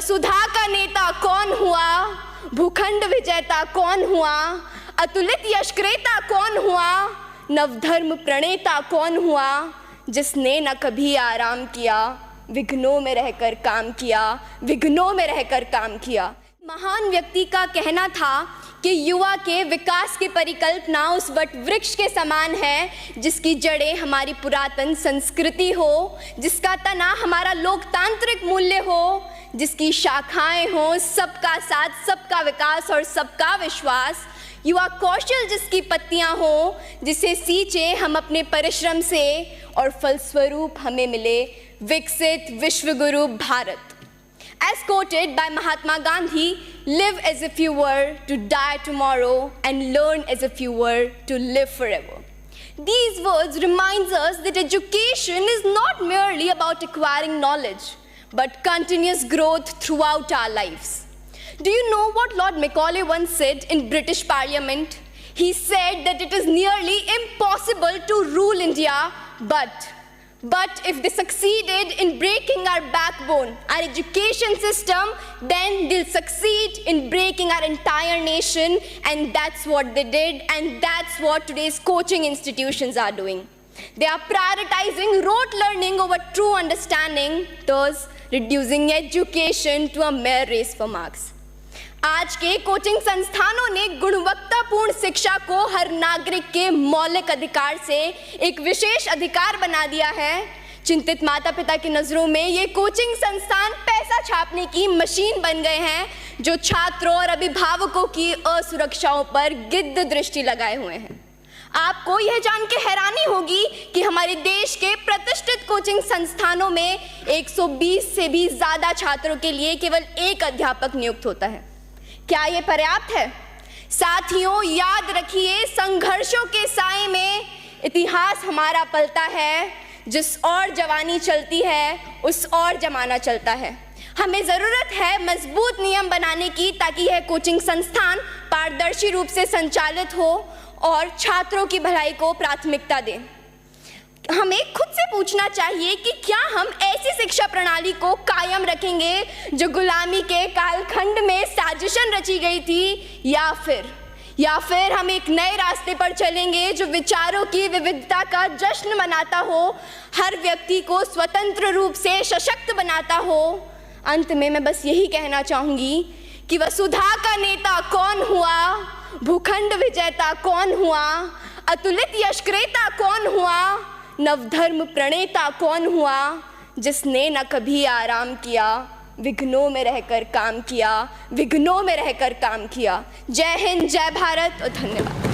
सुधा का नेता कौन हुआ, भूखंड विजेता कौन हुआ, अतुलित यशक्रेता कौन हुआ, नवधर्म प्रणेता कौन हुआ, जिसने न कभी आराम किया, विघ्नों में रहकर काम किया, विघ्नों में रहकर काम किया। महान व्यक्ति का कहना था कि युवा के विकास की परिकल्पना उस वट वृक्ष के समान है जिसकी जड़ें हमारी पुरातन संस्कृति हो, जिसका तना हमारा लोकतांत्रिक मूल्य हो, जिसकी शाखाएं हो सबका साथ, सबका विकास और सबका विश्वास, युवा कौशल जिसकी पत्तियां हो, जिसे सींचे हम अपने परिश्रम से और फलस्वरूप हमें मिले विकसित विश्वगुरु Bharat. As quoted by Mahatma Gandhi, live as if you were to die tomorrow and learn as if you were to live forever. These words reminds us that education is not merely about acquiring knowledge, but continuous growth throughout our lives. Do you know what Lord Macaulay once said in British Parliament? He said that it is nearly impossible to rule India, but if they succeeded in breaking our backbone, our education system, then they'll succeed in breaking our entire nation, and that's what they did, and that's what today's coaching institutions are doing. They are prioritizing rote learning over true understanding, thus reducing education to a mere race for marks. आज के coaching संस्थानों ने गुणवत्तापूर्ण शिक्षा को हर नागरिक के मौलिक अधिकार से एक विशेष अधिकार बना दिया है। चिंतित माता पिता की नज़रों में ये कोचिंग संस्थान पैसा छापने की मशीन बन गए हैं जो छात्रों और अभिभावकों की असुरक्षाओं पर गिद्ध दृष्टि लगाए हुए हैं। आपको यह जान के हैरानी होगी कि हमारे देश के प्रतिष्ठित कोचिंग संस्थानों में 120 से भी ज़्यादा छात्रों के लिए केवल एक अध्यापक नियुक्त होता है। क्या ये पर्याप्त है? साथियों, याद रखिए, संघर्षों के साए में इतिहास हमारा पलता है। जिस और जवानी चलती है उस और जमाना चलता है। हमें ज़रूरत है मजबूत नियम बनाने की ताकि यह कोचिंग संस्थान पारदर्शी रूप से संचालित हो और छात्रों की भलाई को प्राथमिकता दें। हमें खुद से पूछना चाहिए कि क्या हम ऐसी शिक्षा प्रणाली को कायम रखेंगे जो गुलामी के कालखंड में साजिशन रची गई थी, या फिर हम एक नए रास्ते पर चलेंगे जो विचारों की विविधता का जश्न मनाता हो, हर व्यक्ति को स्वतंत्र रूप से सशक्त बनाता हो। अंत में मैं बस यही कहना चाहूँगी कि वसुधा का नेता कौन हुआ, भूखंड विजेता कौन हुआ, अतुलित यशक्रेता कौन हुआ, नवधर्म प्रणेता कौन हुआ, जिसने न कभी आराम किया, विघ्नों में रहकर काम किया, विघ्नों में रहकर काम किया। जय हिंद, जय भारत और धन्यवाद।